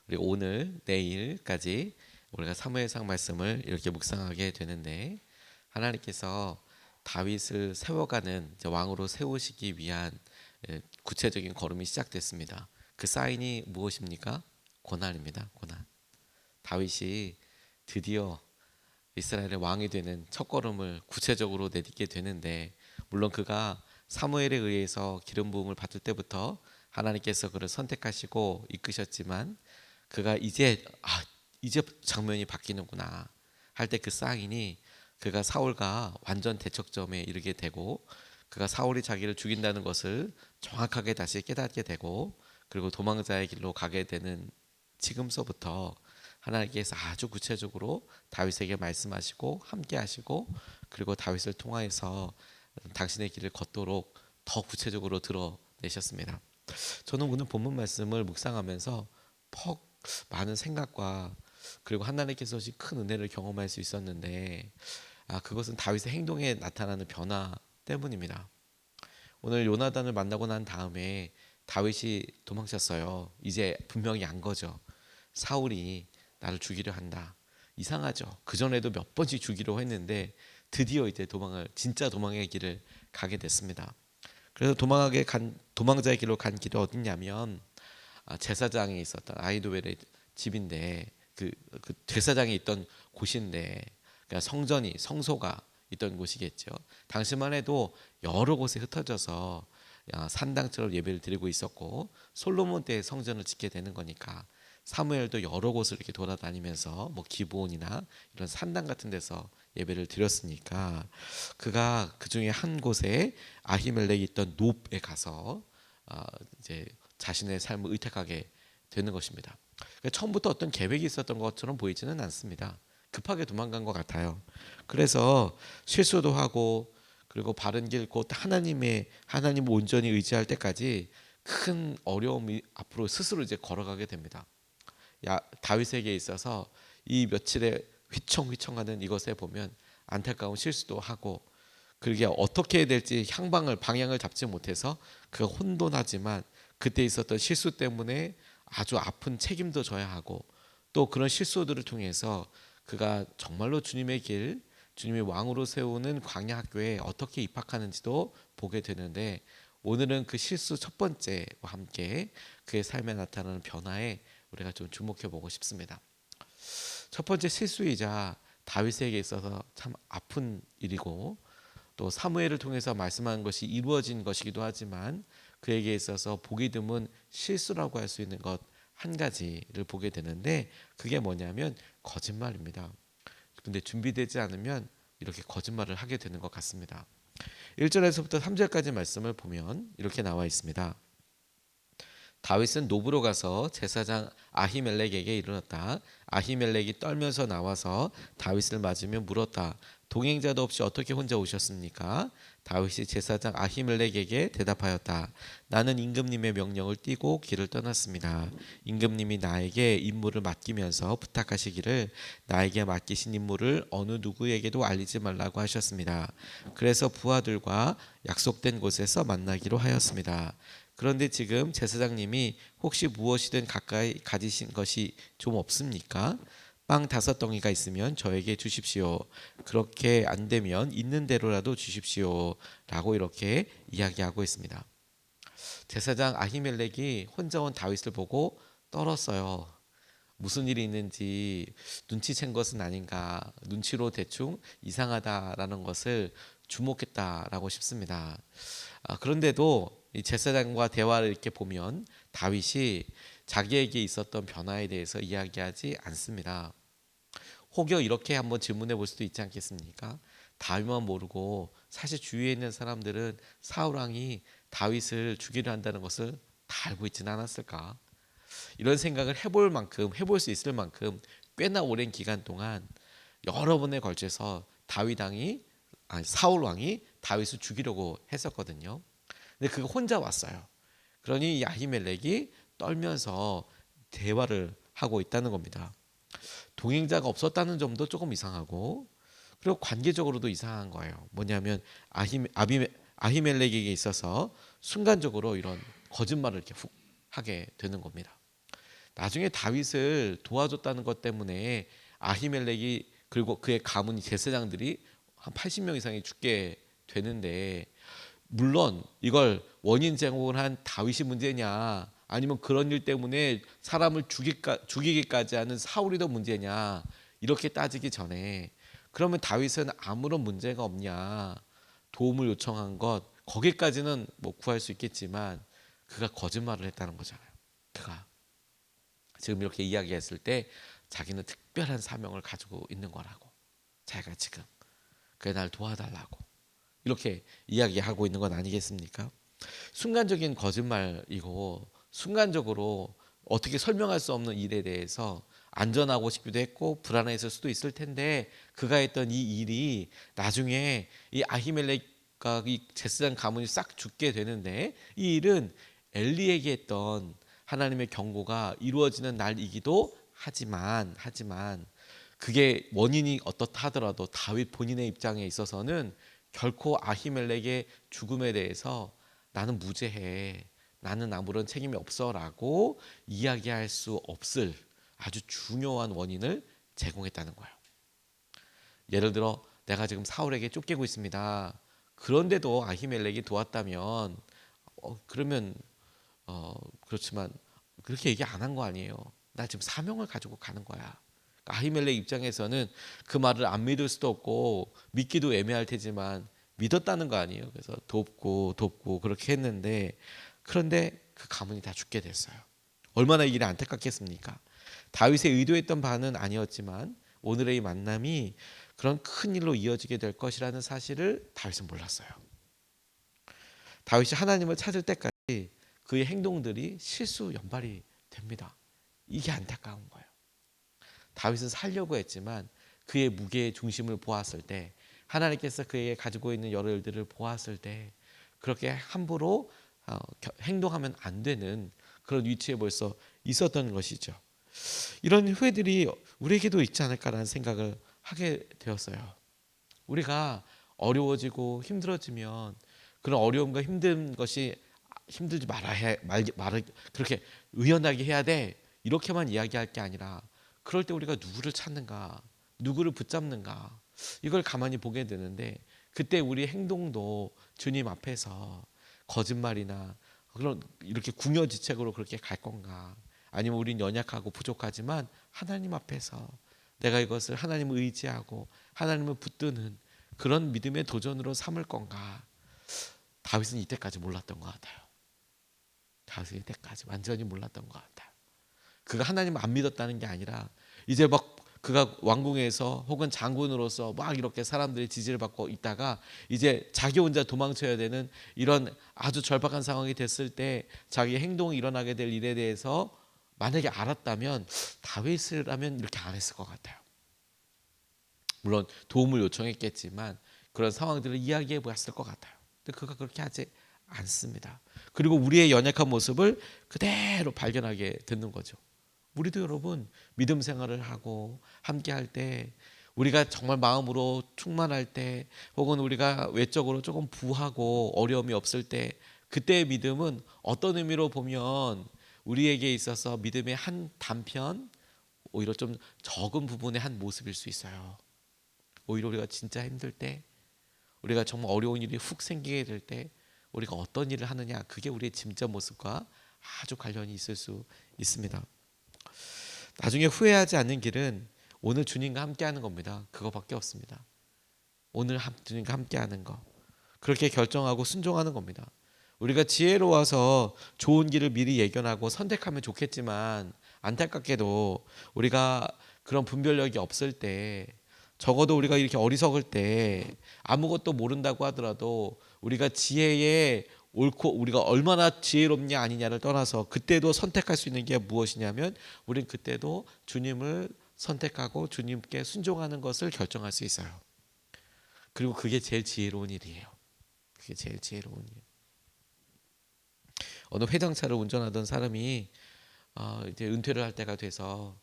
우리 오늘 내일까지 우리가 사무엘상 말씀을 이렇게 묵상하게 되는데, 하나님께서 다윗을 세워가는 왕으로 세우시기 위한 구체적인 걸음이 시작됐습니다. 그 사인이 무엇입니까? 고난입니다. 고난. 다윗이 드디어 이스라엘의 왕이 되는 첫걸음을 구체적으로 내딛게 되는데, 물론 그가 사무엘에 의해서 기름 부음을 받을 때부터 하나님께서 그를 선택하시고 이끄셨지만, 그가 이제 장면이 바뀌는구나 할 때 그 사인이, 그가 사울과 완전 대척점에 이르게 되고, 그가 사울이 자기를 죽인다는 것을 정확하게 다시 깨닫게 되고, 그리고 도망자의 길로 가게 되는 지금서부터 하나님께서 아주 구체적으로 다윗에게 말씀하시고 함께 하시고, 그리고 다윗을 통하여서 당신의 길을 걷도록 더 구체적으로 드러내셨습니다. 저는 오늘 본문 말씀을 묵상하면서 많은 생각과, 그리고 하나님께서 오신 큰 은혜를 경험할 수 있었는데, 그것은 다윗의 행동에 나타나는 변화 때문입니다. 오늘 요나단을 만나고 난 다음에 다윗이 도망쳤어요. 이제 분명히 안 거죠. 사울이 나를 죽이려 한다. 이상하죠. 그 전에도 몇 번씩 죽이려 했는데 드디어 이제 진짜 도망의 길을 가게 됐습니다. 그래서 도망자의 길로 간 길이 어디냐면, 제사장이 있었던 아히도벨의 집인데, 그 제사장이 있던 곳인데, 그러니까 성소가 있던 곳이겠죠. 당시만 해도 여러 곳에 흩어져서 산당처럼 예배를 드리고 있었고, 솔로몬 때 성전을 짓게 되는 거니까 사무엘도 여러 곳을 이렇게 돌아다니면서 뭐 기브온이나 이런 산당 같은 데서 예배를 드렸으니까, 그가 그 중에 한 곳에 아히멜렉이 있던 놉에 가서 이제 자신의 삶을 의탁하게 되는 것입니다. 그러니까 처음부터 어떤 계획이 있었던 것처럼 보이지는 않습니다. 급하게 도망간 것 같아요. 그래서 실수도 하고, 그리고 바른 길 곧 하나님을 온전히 의지할 때까지 큰 어려움이 앞으로 스스로 이제 걸어가게 됩니다. 다윗에게 있어서 이 며칠의 휘청휘청하는 이것에 보면 안타까운 실수도 하고, 그게 어떻게 해야 될지 방향을 잡지 못해서 그가 혼돈하지만, 그때 있었던 실수 때문에 아주 아픈 책임도 져야 하고, 또 그런 실수들을 통해서 그가 정말로 주님의 왕으로 세우는 광야 학교에 어떻게 입학하는지도 보게 되는데, 오늘은 그 실수 첫 번째와 함께 그의 삶에 나타나는 변화에 우리가 좀 주목해 보고 싶습니다. 첫 번째 실수이자 다윗에게 있어서 참 아픈 일이고, 또 사무엘을 통해서 말씀하는 것이 이루어진 것이기도 하지만, 그에게 있어서 보기 드문 실수라고 할 수 있는 것 한 가지를 보게 되는데, 그게 뭐냐면 거짓말입니다. 근데 준비되지 않으면 이렇게 거짓말을 하게 되는 것 같습니다. 1절에서부터 3절까지 말씀을 보면 이렇게 나와 있습니다. 다윗은 노브로 가서 제사장 아히멜렉에게 이르렀다. 아히멜렉이 떨면서 나와서 다윗을 맞으며 물었다. 동행자도 없이 어떻게 혼자 오셨습니까? 다윗이 제사장 아히멜렉에게 대답하였다. 나는 임금님의 명령을 띠고 길을 떠났습니다. 임금님이 나에게 임무를 맡기면서 부탁하시기를 나에게 맡기신 임무를 어느 누구에게도 알리지 말라고 하셨습니다. 그래서 부하들과 약속된 곳에서 만나기로 하였습니다. 그런데 지금 제사장님이 혹시 무엇이든 가까이 가지신 것이 좀 없습니까? 빵 5덩이가 있으면 저에게 주십시오. 그렇게 안 되면 있는 대로라도 주십시오. 라고 이렇게 이야기하고 있습니다. 제사장 아히멜렉이 혼자 온 다윗을 보고 떨었어요. 무슨 일이 있는지 눈치챈 것은 아닌가, 눈치로 대충 이상하다라는 것을 주목했다라고 싶습니다. 그런데도 이 제사장과 대화를 이렇게 보면 다윗이 자기에게 있었던 변화에 대해서 이야기하지 않습니다. 혹여 이렇게 한번 질문해 볼 수도 있지 않겠습니까? 다윗만 모르고 사실 주위에 있는 사람들은 사울 왕이 다윗을 죽이려 한다는 것을 다 알고 있지는 않았을까? 이런 생각을 해볼 수 있을 만큼 꽤나 오랜 기간 동안 여러 번에 걸쳐서 사울 왕이 다윗을 죽이려고 했었거든요. 근데 그가 혼자 왔어요. 그러니 아히멜렉이 떨면서 대화를 하고 있다는 겁니다. 동행자가 없었다는 점도 조금 이상하고, 그리고 관계적으로도 이상한 거예요. 뭐냐면 아히멜렉에게 있어서 순간적으로 이런 거짓말을 이렇게 훅 하게 되는 겁니다. 나중에 다윗을 도와줬다는 것 때문에 아히멜렉이 그리고 그의 가문 제사장들이 한 80명 이상이 죽게 되는데, 물론 이걸 원인 제공을 한 다윗이 문제냐 아니면 그런 일 때문에 사람을 죽이기까지 하는 사울이 더 문제냐, 이렇게 따지기 전에 그러면 다윗은 아무런 문제가 없냐, 도움을 요청한 것 거기까지는 뭐 구할 수 있겠지만 그가 거짓말을 했다는 거잖아요. 그가 지금 이렇게 이야기했을 때 자기는 특별한 사명을 가지고 있는 거라고, 자기가 지금 그게 날 도와달라고 이렇게 이야기하고 있는 건 아니겠습니까? 순간적인 거짓말이고 순간적으로 어떻게 설명할 수 없는 일에 대해서 안전하고 싶기도 했고 불안했을 수도 있을 텐데, 그가 했던 이 일이 나중에 이 아히멜렉과 이 제사장 가문이 싹 죽게 되는데, 이 일은 엘리에게 했던 하나님의 경고가 이루어지는 날이기도 하지만 그게 원인이 어떻다 하더라도 다윗 본인의 입장에 있어서는 결코 아히멜렉의 죽음에 대해서 나는 무죄해, 나는 아무런 책임이 없어라고 이야기할 수 없을 아주 중요한 원인을 제공했다는 거예요. 예를 들어 내가 지금 사울에게 쫓기고 있습니다. 그런데도 아히멜렉이 도왔다면 그러면 그렇지만 그렇게 얘기 안 한 거 아니에요. 나 지금 사명을 가지고 가는 거야. 그러니까 아히멜렉 입장에서는 그 말을 안 믿을 수도 없고 믿기도 애매할 테지만 믿었다는 거 아니에요. 그래서 돕고 그렇게 했는데, 그런데 그 가문이 다 죽게 됐어요. 얼마나 이 일이 안타깝겠습니까? 다윗의 의도했던 바는 아니었지만 오늘의 이 만남이 그런 큰 일로 이어지게 될 것이라는 사실을 다윗은 몰랐어요. 다윗이 하나님을 찾을 때까지 그의 행동들이 실수 연발이 됩니다. 이게 안타까운 거예요. 다윗은 살려고 했지만 그의 무게의 중심을 보았을 때, 하나님께서 그에게 가지고 있는 여러 일들을 보았을 때 그렇게 함부로 행동하면 안 되는 그런 위치에 벌써 있었던 것이죠. 이런 후회들이 우리에게도 있지 않을까라는 생각을 하게 되었어요. 우리가 어려워지고 힘들어지면 그런 어려움과 힘든 것이 힘들지 말을 그렇게 의연하게 해야 돼, 이렇게만 이야기할 게 아니라 그럴 때 우리가 누구를 찾는가, 누구를 붙잡는가, 이걸 가만히 보게 되는데, 그때 우리 행동도 주님 앞에서 거짓말이나 그런 이렇게 궁여지책으로 그렇게 갈 건가, 아니면 우린 연약하고 부족하지만 하나님 앞에서 내가 이것을 하나님을 의지하고 하나님을 붙드는 그런 믿음의 도전으로 삼을 건가. 다윗은 이때까지 몰랐던 것 같아요. 다윗은 이때까지 완전히 몰랐던 것 같아요. 그가 하나님을 안 믿었다는 게 아니라 이제 막 그가 왕궁에서 혹은 장군으로서 막 이렇게 사람들의 지지를 받고 있다가 이제 자기 혼자 도망쳐야 되는 이런 아주 절박한 상황이 됐을 때 자기 행동이 일어나게 될 일에 대해서 만약에 알았다면 다윗이라면 이렇게 안 했을 것 같아요. 물론 도움을 요청했겠지만 그런 상황들을 이야기해 보았을 것 같아요. 근데 그가 그렇게 하지 않습니다. 그리고 우리의 연약한 모습을 그대로 발견하게 되는 거죠. 우리도 여러분 믿음 생활을 하고 함께 할 때, 우리가 정말 마음으로 충만할 때, 혹은 우리가 외적으로 조금 부하고 어려움이 없을 때, 그때의 믿음은 어떤 의미로 보면 우리에게 있어서 믿음의 한 단편, 오히려 좀 적은 부분의 한 모습일 수 있어요. 오히려 우리가 진짜 힘들 때, 우리가 정말 어려운 일이 훅 생기게 될 때 우리가 어떤 일을 하느냐, 그게 우리의 진짜 모습과 아주 관련이 있을 수 있습니다. 나중에 후회하지 않는 길은 오늘 주님과 함께하는 겁니다. 그거밖에 없습니다. 오늘 주님과 함께하는 거, 그렇게 결정하고 순종하는 겁니다. 우리가 지혜로워서 좋은 길을 미리 예견하고 선택하면 좋겠지만, 안타깝게도 우리가 그런 분별력이 없을 때, 적어도 우리가 이렇게 어리석을 때 아무것도 모른다고 하더라도 우리가 지혜에 옳고 우리가 얼마나 지혜롭냐 아니냐를 떠나서 그때도 선택할 수 있는 게 무엇이냐면, 우린 그때도 주님을 선택하고 주님께 순종하는 것을 결정할 수 있어요. 그리고 그게 제일 지혜로운 일이에요. 그게 제일 지혜로운 일. 어느 회장차를 운전하던 사람이 이제 은퇴를 할 때가 돼서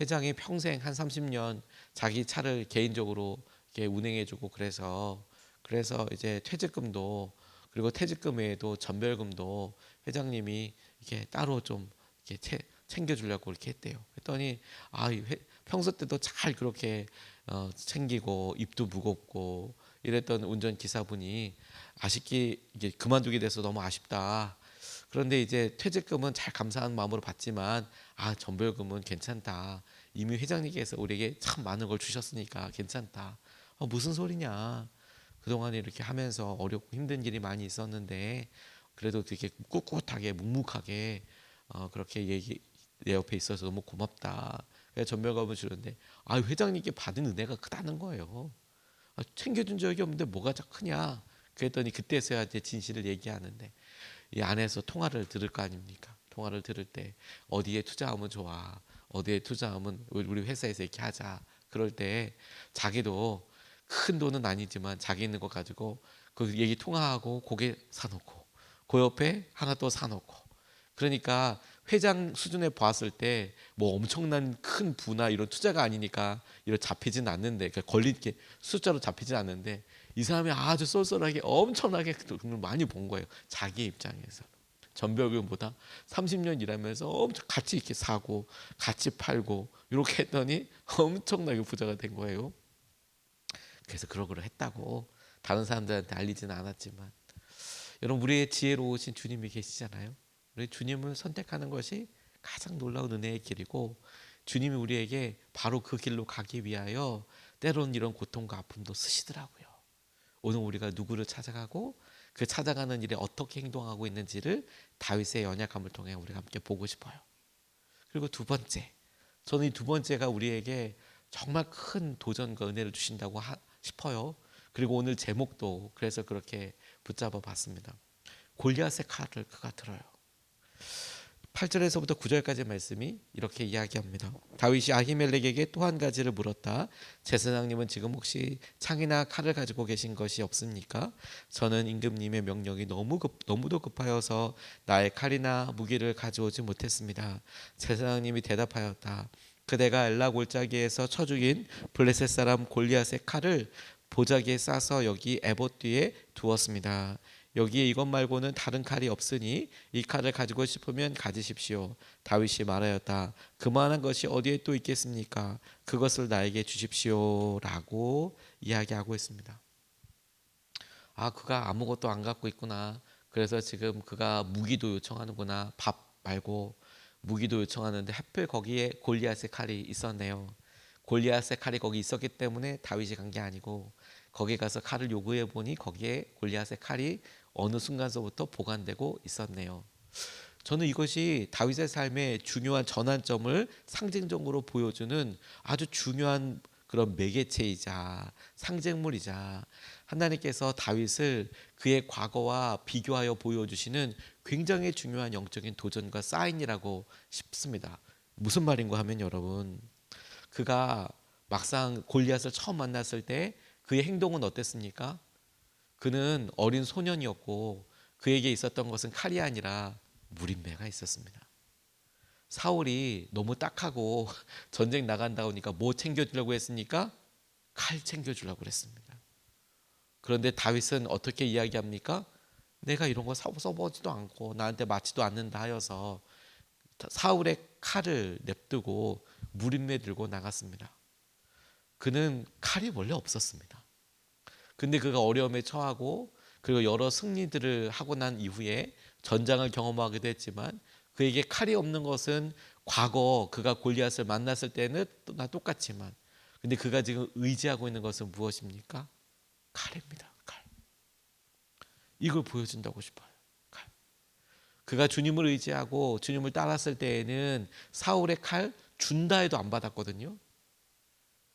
회장이 평생 한 30년 자기 차를 개인적으로 이렇게 운행해주고 그래서 이제 퇴직금도, 그리고 퇴직금 외에도 전별금도 회장님이 이렇게 따로 좀 이렇게 챙겨주려고 이렇게 했대요. 그랬더니 평소 때도 잘 그렇게 챙기고 입도 무겁고 이랬던 운전기사분이 아쉽게 이게 그만두게 돼서 너무 아쉽다. 그런데 이제 퇴직금은 잘 감사한 마음으로 받지만 전별금은 괜찮다. 이미 회장님께서 우리에게 참 많은 걸 주셨으니까 괜찮다. 무슨 소리냐. 그동안 이렇게 하면서 어렵고 힘든 일이 많이 있었는데 그래도 되게 꿋꿋하게 묵묵하게 그렇게 내 옆에 있어서 너무 고맙다. 그래서 전별금을 주는데 회장님께 받은 은혜가 크다는 거예요. 챙겨준 적이 없는데 뭐가 자 크냐. 그랬더니 그때서야 이제 진실을 얘기하는데 이 안에서 통화를 들을 거 아닙니까? 통화를 들을 때 어디에 투자하면 좋아, 어디에 투자하면 우리 회사에서 이렇게 하자. 그럴 때 자기도 큰 돈은 아니지만 자기 있는 거 가지고 그 얘기 통화하고 고개 사놓고 그 옆에 하나 또 사놓고 그러니까 회장 수준에 봤을 때 뭐 엄청난 큰 부나 이런 투자가 아니니까 이런 잡히진 않는데 그러니까 걸리게 숫자로 잡히진 않는데 이 사람이 아주 쏠쏠하게 엄청나게 돈을 많이 번 거예요. 자기 입장에서 전별금보다 30년 일하면서 엄청 같이 이렇게 사고 같이 팔고 이렇게 했더니 엄청나게 부자가 된 거예요. 그래서 그러고를 했다고 다른 사람들한테 알리지는 않았지만 여러분 우리의 지혜로우신 주님이 계시잖아요. 우리 주님을 선택하는 것이 가장 놀라운 은혜의 길이고 주님이 우리에게 바로 그 길로 가기 위하여 때로는 이런 고통과 아픔도 쓰시더라고요. 오늘 우리가 누구를 찾아가고 그 찾아가는 일에 어떻게 행동하고 있는지를 다윗의 연약함을 통해 우리가 함께 보고 싶어요. 그리고 두 번째, 저는 이 두 번째가 우리에게 정말 큰 도전과 은혜를 주신다고 싶어요. 그리고 오늘 제목도 그래서 그렇게 붙잡아 봤습니다. 골리앗의 칼을 그가 들어요. 8절에서부터 9절까지 말씀이 이렇게 이야기합니다. 다윗이 아히멜렉에게 또 한 가지를 물었다. 제사장님은 지금 혹시 창이나 칼을 가지고 계신 것이 없습니까? 저는 임금님의 명령이 너무도 급하여서 나의 칼이나 무기를 가져오지 못했습니다. 제사장님이 대답하였다. 그대가 엘라 골짜기에서 쳐 죽인 블레셋 사람 골리앗의 칼을 보자기에 싸서 여기 에봇 뒤에 두었습니다. 여기에 이것 말고는 다른 칼이 없으니 이 칼을 가지고 싶으면 가지십시오. 다윗이 말하였다. 그만한 것이 어디에 또 있겠습니까? 그것을 나에게 주십시오. 라고 이야기하고 있습니다. 그가 아무것도 안 갖고 있구나. 그래서 지금 그가 무기도 요청하는구나. 밥 말고 무기도 요청하는데 하필 거기에 골리앗의 칼이 있었네요. 골리앗의 칼이 거기 있었기 때문에 다윗이 간 게 아니고 거기 가서 칼을 요구해 보니 거기에 골리앗의 칼이 어느 순간서부터 보관되고 있었네요. 저는 이것이 다윗의 삶의 중요한 전환점을 상징적으로 보여주는 아주 중요한 그런 매개체이자 상징물이자 하나님께서 다윗을 그의 과거와 비교하여 보여주시는 굉장히 중요한 영적인 도전과 사인이라고 싶습니다. 무슨 말인가 하면 여러분 그가 막상 골리앗을 처음 만났을 때 그의 행동은 어땠습니까? 그는 어린 소년이었고 그에게 있었던 것은 칼이 아니라 무림매가 있었습니다. 사울이 너무 딱하고 전쟁 나간다고 하니까 뭐 챙겨주려고 했습니까? 칼 챙겨주려고 그랬습니다. 그런데 다윗은 어떻게 이야기합니까? 내가 이런 거 써보지도 않고 나한테 맞지도 않는다 하여서 사울의 칼을 냅두고 무림매 들고 나갔습니다. 그는 칼이 원래 없었습니다. 근데 그가 어려움에 처하고 그리고 여러 승리들을 하고 난 이후에 전장을 경험하기도 했지만 그에게 칼이 없는 것은 과거 그가 골리앗을 만났을 때는 똑같지만 근데 그가 지금 의지하고 있는 것은 무엇입니까? 칼입니다. 칼. 이걸 보여준다고 싶어요. 칼. 그가 주님을 의지하고 주님을 따랐을 때에는 사울의 칼 준다 해도 안 받았거든요.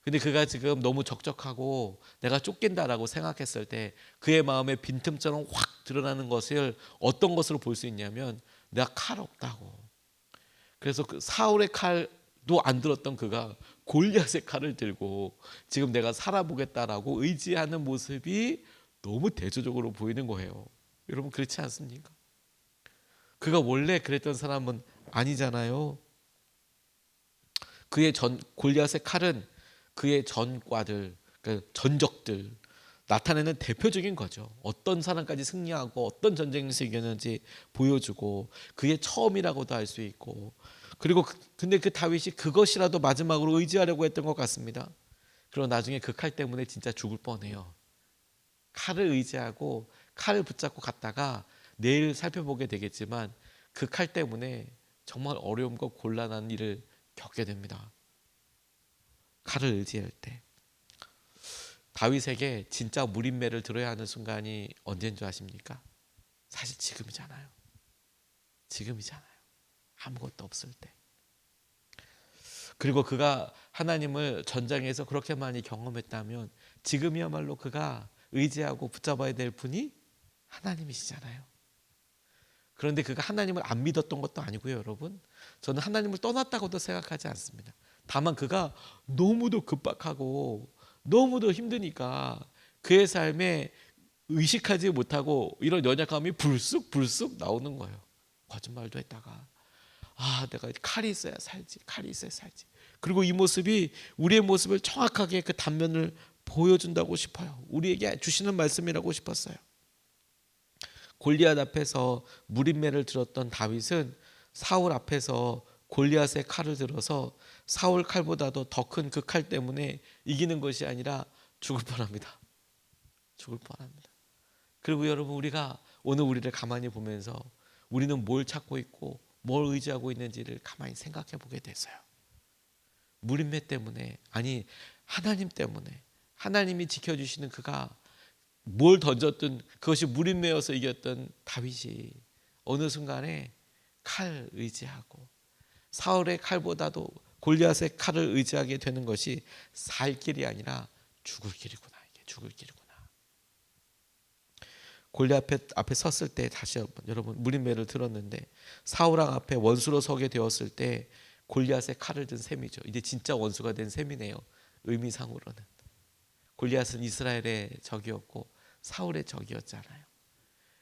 근데 그가 지금 너무 적적하고 내가 쫓긴다라고 생각했을 때 그의 마음에 빈틈처럼 확 드러나는 것을 어떤 것으로 볼 수 있냐면 내가 칼 없다고. 그래서 그 사울의 칼도 안 들었던 그가 골리앗의 칼을 들고 지금 내가 살아보겠다라고 의지하는 모습이 너무 대조적으로 보이는 거예요. 여러분 그렇지 않습니까? 그가 원래 그랬던 사람은 아니잖아요. 그의 골리앗의 칼은 그의 전과들, 그러니까 전적들 나타내는 대표적인 거죠. 어떤 사람까지 승리하고 어떤 전쟁에서 이겼는지 보여주고 그의 처음이라고도 할 수 있고 그리고 근데 그 다윗이 그것이라도 마지막으로 의지하려고 했던 것 같습니다. 그리고 나중에 그 칼 때문에 진짜 죽을 뻔해요. 칼을 의지하고 칼을 붙잡고 갔다가 내일 살펴보게 되겠지만 그 칼 때문에 정말 어려움과 곤란한 일을 겪게 됩니다. 칼을 의지할 때 다윗에게 진짜 물인매를 들어야 하는 순간이 언제인 줄 아십니까? 사실 지금이잖아요. 지금이잖아요. 아무것도 없을 때. 그리고 그가 하나님을 전장에서 그렇게 많이 경험했다면 지금이야말로 그가 의지하고 붙잡아야 될 분이 하나님이시잖아요. 그런데 그가 하나님을 안 믿었던 것도 아니고요, 여러분. 저는 하나님을 떠났다고도 생각하지 않습니다. 다만 그가 너무도 급박하고 너무도 힘드니까 그의 삶에 의식하지 못하고 이런 연약함이 불쑥 나오는 거예요. 거짓말도 했다가 내가 칼이 있어야 살지, 칼이 있어야 살지. 그리고 이 모습이 우리의 모습을 정확하게 그 단면을 보여준다고 싶어요. 우리에게 주시는 말씀이라고 싶었어요. 골리앗 앞에서 물인매를 들었던 다윗은 사울 앞에서 골리앗의 칼을 들어서 사울 칼보다도 더 큰 그 칼 때문에 이기는 것이 아니라 죽을 뻔합니다. 죽을 뻔합니다. 그리고 여러분, 우리가 오늘 우리를 가만히 보면서 우리는 뭘 찾고 있고 뭘 의지하고 있는지를 가만히 생각해 보게 됐어요. 물인매 때문에, 아니 하나님 때문에, 하나님이 지켜주시는 그가 뭘 던졌든 그것이 물인매여서 이겼던 다윗이 어느 순간에 칼 의지하고 사울의 칼보다도 골리앗의 칼을 의지하게 되는 것이 살 길이 아니라 죽을 길이구나. 이게 죽을 길이구나. 골리앗 앞에 섰을 때 다시 한번 여러분 물인매를 들었는데 사울 왕 앞에 원수로 서게 되었을 때 골리앗의 칼을 든 셈이죠. 이제 진짜 원수가 된 셈이네요. 의미상으로는 골리앗은 이스라엘의 적이었고 사울의 적이었잖아요.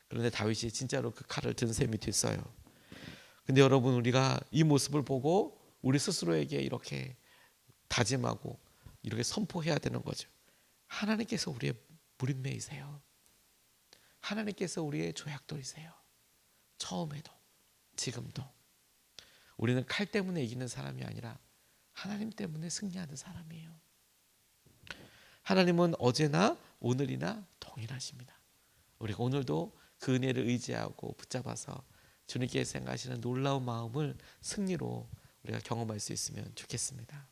그런데 다윗이 진짜로 그 칼을 든 셈이 됐어요. 근데 여러분, 우리가 이 모습을 보고 우리 스스로에게 이렇게 다짐하고 이렇게 선포해야 되는 거죠. 하나님께서 우리의 물인매이세요. 하나님께서 우리의 조약돌이세요. 처음에도 지금도 우리는 칼 때문에 이기는 사람이 아니라 하나님 때문에 승리하는 사람이에요. 하나님은 어제나 오늘이나 동일하십니다. 우리가 오늘도 그 은혜를 의지하고 붙잡아서 주님께 생각하시는 놀라운 마음을 승리로 우리가 경험할 수 있으면 좋겠습니다.